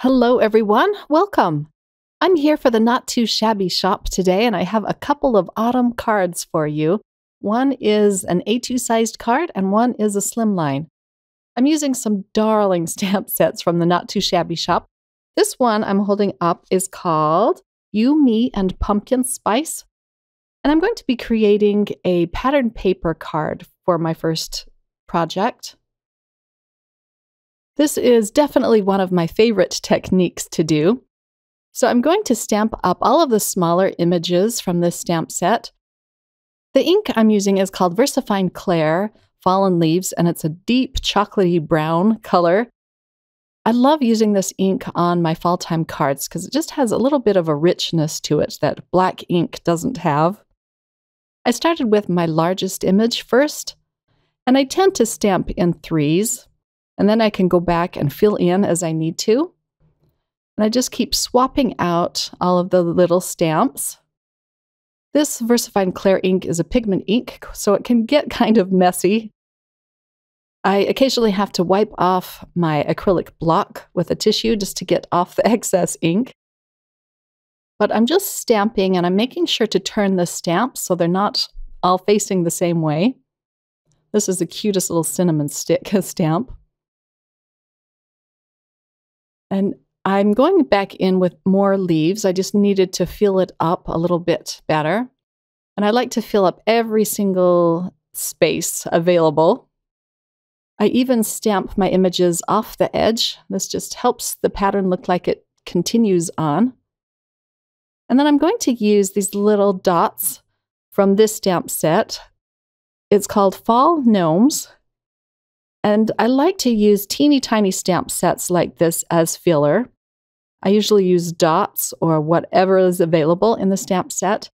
Hello, everyone. Welcome. I'm here for the Not Too Shabby Shop today, and I have a couple of autumn cards for you. One is an A2 sized card, and one is a slimline. I'm using some darling stamp sets from the Not Too Shabby Shop. This one I'm holding up is called You, Me, and Pumpkin Spice. And I'm going to be creating a pattern paper card for my first project. This is definitely one of my favorite techniques to do. So I'm going to stamp up all of the smaller images from this stamp set. The ink I'm using is called VersaFine Clair Fallen Leaves, and it's a deep chocolatey brown color. I love using this ink on my fall time cards because it just has a little bit of a richness to it that black ink doesn't have. I started with my largest image first, and I tend to stamp in threes. And then I can go back and fill in as I need to. And I just keep swapping out all of the little stamps. This VersaFine Clair ink is a pigment ink, so it can get kind of messy. I occasionally have to wipe off my acrylic block with a tissue just to get off the excess ink. But I'm just stamping, and I'm making sure to turn the stamps so they're not all facing the same way. This is the cutest little cinnamon stick stamp. And I'm going back in with more leaves. I just needed to fill it up a little bit better. And I like to fill up every single space available. I even stamp my images off the edge. This just helps the pattern look like it continues on. And then I'm going to use these little dots from this stamp set. It's called Fall Gnomes. And I like to use teeny tiny stamp sets like this as filler. I usually use dots or whatever is available in the stamp set.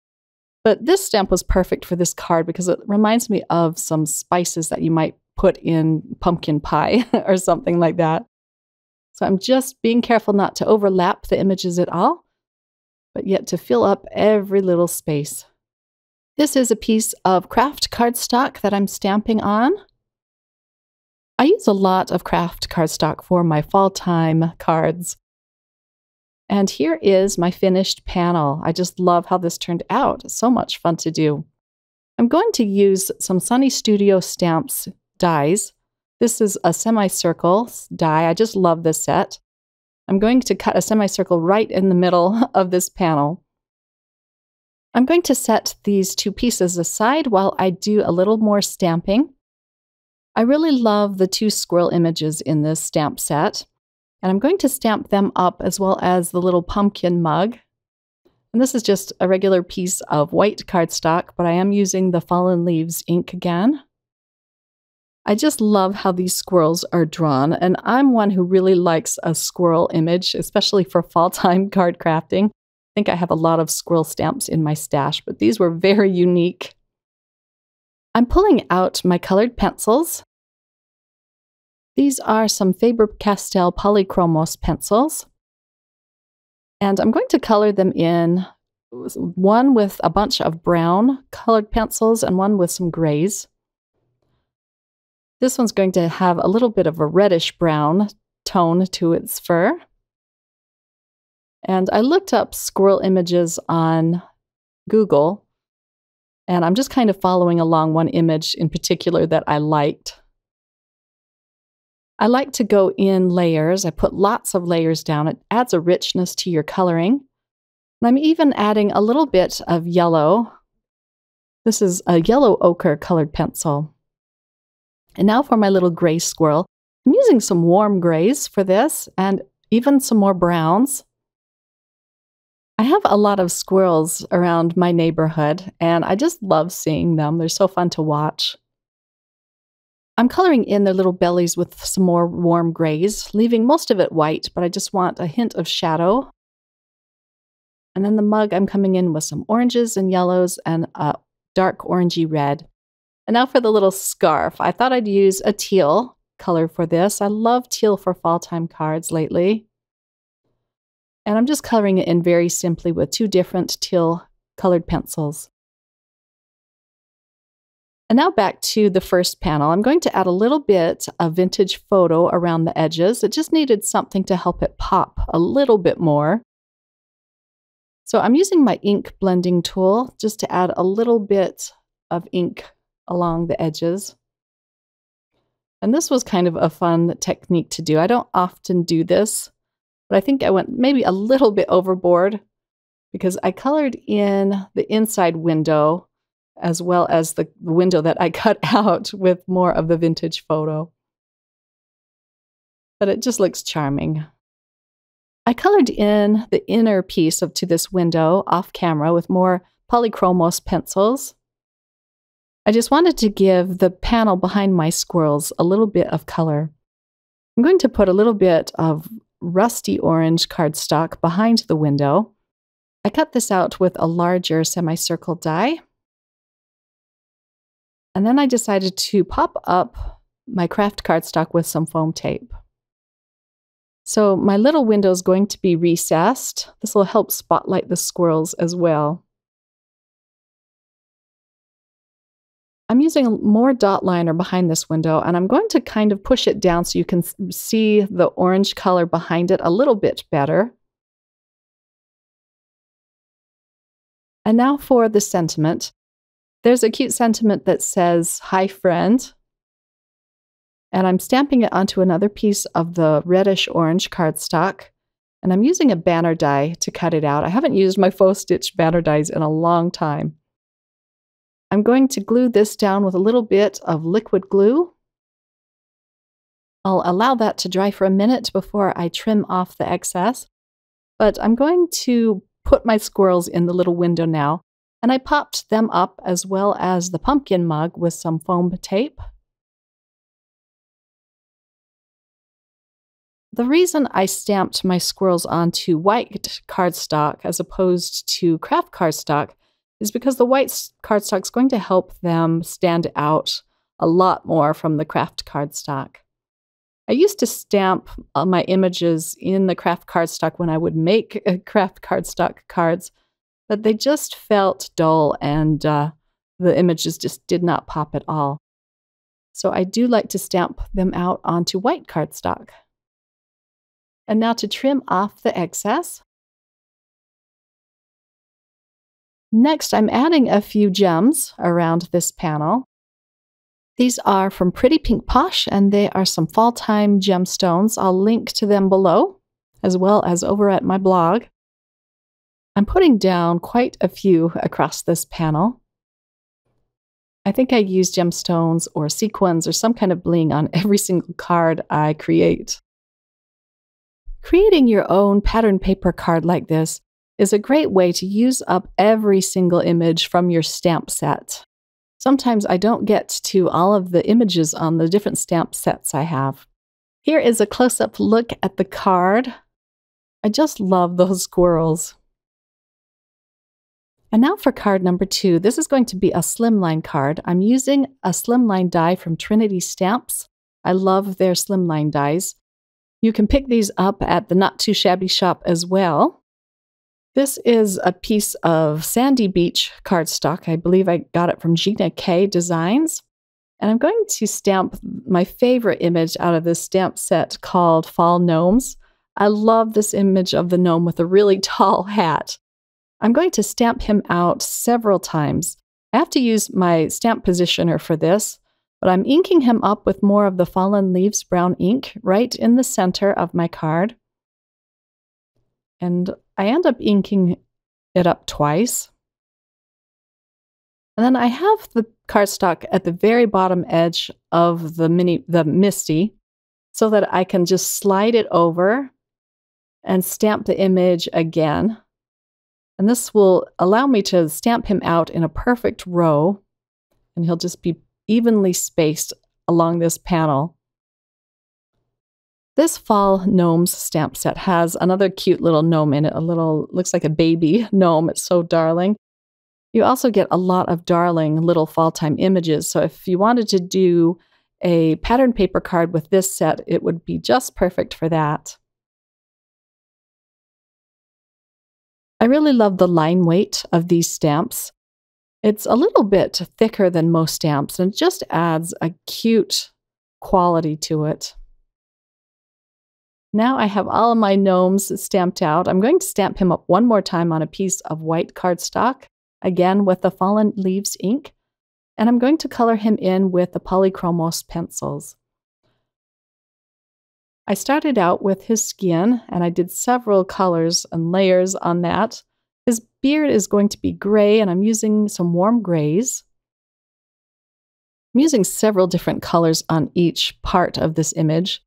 But this stamp was perfect for this card because it reminds me of some spices that you might put in pumpkin pie or something like that. So I'm just being careful not to overlap the images at all, but yet to fill up every little space. This is a piece of craft cardstock that I'm stamping on. I use a lot of craft cardstock for my fall time cards. And here is my finished panel. I just love how this turned out. It's so much fun to do. I'm going to use some Sunny Studio Stamps dies. This is a semicircle die. I just love this set. I'm going to cut a semicircle right in the middle of this panel. I'm going to set these two pieces aside while I do a little more stamping. I really love the two squirrel images in this stamp set, and I'm going to stamp them up as well as the little pumpkin mug. And this is just a regular piece of white cardstock, but I am using the Fallen Leaves ink again. I just love how these squirrels are drawn, and I'm one who really likes a squirrel image, especially for fall time card crafting. I think I have a lot of squirrel stamps in my stash, but these were very unique. I'm pulling out my colored pencils. These are some Faber-Castell Polychromos pencils. And I'm going to color them in, one with a bunch of brown colored pencils and one with some grays. This one's going to have a little bit of a reddish brown tone to its fur. And I looked up squirrel images on Google. And I'm just kind of following along one image in particular that I liked. I like to go in layers. I put lots of layers down. It adds a richness to your coloring. And I'm even adding a little bit of yellow. This is a yellow ochre colored pencil. And now for my little gray squirrel. I'm using some warm grays for this and even some more browns. I have a lot of squirrels around my neighborhood, and I just love seeing them. They're so fun to watch. I'm coloring in their little bellies with some more warm grays, leaving most of it white, but I just want a hint of shadow. And then the mug, I'm coming in with some oranges and yellows and a dark orangey red. And now for the little scarf. I thought I'd use a teal color for this. I love teal for fall time cards lately. And I'm just coloring it in very simply with two different teal colored pencils. And now back to the first panel. I'm going to add a little bit of vintage photo around the edges. It just needed something to help it pop a little bit more. So I'm using my ink blending tool just to add a little bit of ink along the edges. And this was kind of a fun technique to do. I don't often do this, but I think I went maybe a little bit overboard because I colored in the inside window as well as the window that I cut out with more of the vintage photo. But it just looks charming. I colored in the inner piece to this window off camera with more polychromos pencils. I just wanted to give the panel behind my squirrels a little bit of color. I'm going to put a little bit of rusty orange cardstock behind the window. I cut this out with a larger semicircle die. And then I decided to pop up my craft cardstock with some foam tape. So my little window is going to be recessed. This will help spotlight the squirrels as well. I'm using more dot liner behind this window, and I'm going to kind of push it down so you can see the orange color behind it a little bit better. And now for the sentiment. There's a cute sentiment that says, "Hi, friend." And I'm stamping it onto another piece of the reddish-orange cardstock. And I'm using a banner die to cut it out. I haven't used my faux stitch banner dies in a long time. I'm going to glue this down with a little bit of liquid glue. I'll allow that to dry for a minute before I trim off the excess. But I'm going to put my squirrels in the little window now. And I popped them up as well as the pumpkin mug with some foam tape. The reason I stamped my squirrels onto white cardstock as opposed to craft cardstock is because the white cardstock is going to help them stand out a lot more from the craft cardstock. I used to stamp my images in the craft cardstock when I would make craft cardstock cards, but they just felt dull and the images just did not pop at all. So I do like to stamp them out onto white cardstock. And now to trim off the excess. Next, I'm adding a few gems around this panel. These are from Pretty Pink Posh, and they are some fall time gemstones. I'll link to them below, as well as over at my blog. I'm putting down quite a few across this panel. I think I use gemstones or sequins or some kind of bling on every single card I create. Creating your own pattern paper card like this is a great way to use up every single image from your stamp set. Sometimes I don't get to all of the images on the different stamp sets I have. Here is a close-up look at the card. I just love those squirrels. And now for card number 2. This is going to be a slimline card. I'm using a slimline die from Trinity Stamps. I love their slimline dies. You can pick these up at the Not Too Shabby Shop as well. This is a piece of Sandy Beach cardstock. I believe I got it from Gina K Designs. And I'm going to stamp my favorite image out of this stamp set called Fall Gnomes. I love this image of the gnome with a really tall hat. I'm going to stamp him out several times. I have to use my stamp positioner for this, but I'm inking him up with more of the Fallen Leaves brown ink right in the center of my card. And I end up inking it up twice. And then I have the cardstock at the very bottom edge of the Misty so that I can just slide it over and stamp the image again. And this will allow me to stamp him out in a perfect row, and he'll just be evenly spaced along this panel. This Fall Gnomes stamp set has another cute little gnome in it, looks like a baby gnome. It's so darling. You also get a lot of darling little fall time images. So if you wanted to do a pattern paper card with this set, it would be just perfect for that. I really love the line weight of these stamps. It's a little bit thicker than most stamps and it just adds a cute quality to it. Now I have all of my gnomes stamped out. I'm going to stamp him up one more time on a piece of white cardstock, again with the Fallen Leaves ink, and I'm going to color him in with the Polychromos pencils. I started out with his skin, and I did several colors and layers on that. His beard is going to be gray, and I'm using some warm grays. I'm using several different colors on each part of this image.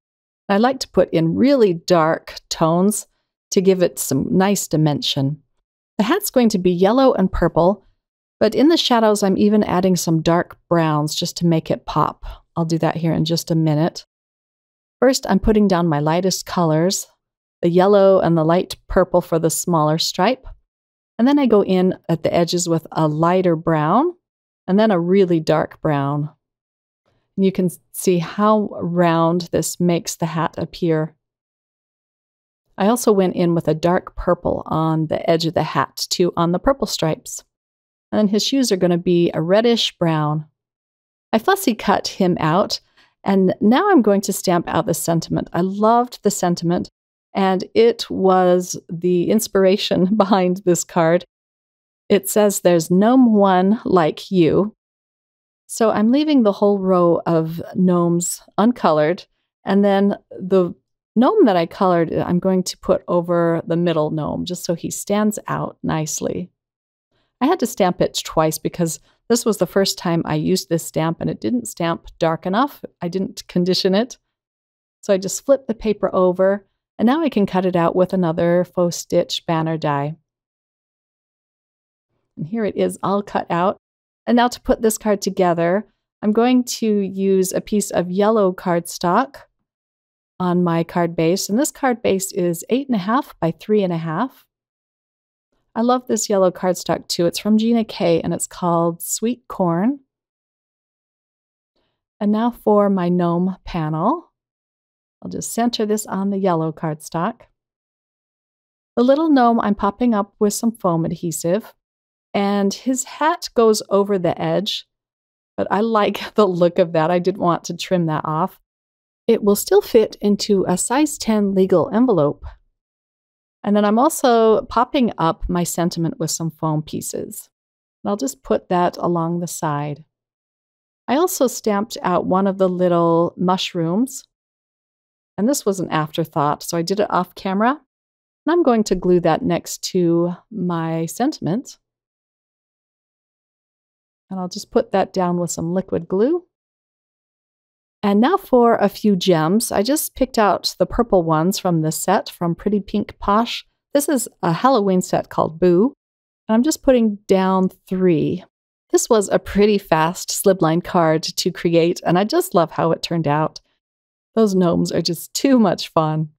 I like to put in really dark tones to give it some nice dimension. The hat's going to be yellow and purple, but in the shadows I'm even adding some dark browns just to make it pop. I'll do that here in just a minute. First, I'm putting down my lightest colors, the yellow and the light purple for the smaller stripe. And then I go in at the edges with a lighter brown and then a really dark brown. And you can see how round this makes the hat appear. I also went in with a dark purple on the edge of the hat too, on the purple stripes. And then his shoes are going to be a reddish brown. I fussy cut him out, and now I'm going to stamp out the sentiment. I loved the sentiment, and it was the inspiration behind this card. It says, "There's gnome one like you." So I'm leaving the whole row of gnomes uncolored, and then the gnome that I colored, I'm going to put over the middle gnome, just so he stands out nicely. I had to stamp it twice because this was the first time I used this stamp, and it didn't stamp dark enough. I didn't condition it. So I just flipped the paper over, and now I can cut it out with another faux stitch banner die. And here it is all cut out. And now to put this card together, I'm going to use a piece of yellow cardstock on my card base. And this card base is 8.5 by 3.5. I love this yellow cardstock too. It's from Gina K, and it's called Sweet Corn. And now for my gnome panel. I'll just center this on the yellow cardstock. The little gnome I'm popping up with some foam adhesive. And his hat goes over the edge, but I like the look of that. I didn't want to trim that off. It will still fit into a size 10 legal envelope. And then I'm also popping up my sentiment with some foam pieces. And I'll just put that along the side. I also stamped out one of the little mushrooms. And this was an afterthought, so I did it off camera. And I'm going to glue that next to my sentiment. And I'll just put that down with some liquid glue. And now for a few gems. I just picked out the purple ones from the set from Pretty Pink Posh. This is a Halloween set called Boo. And I'm just putting down 3. This was a pretty fast slibline card to create, and I just love how it turned out. Those gnomes are just too much fun.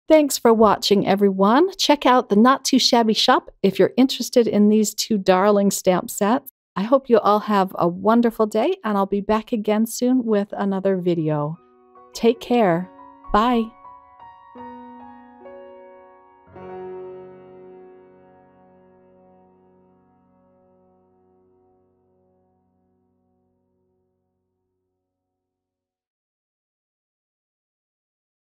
Thanks for watching, everyone. Check out the Not Too Shabby Shop if you're interested in these 2 darling stamp sets. I hope you all have a wonderful day, and I'll be back again soon with another video. Take care. Bye.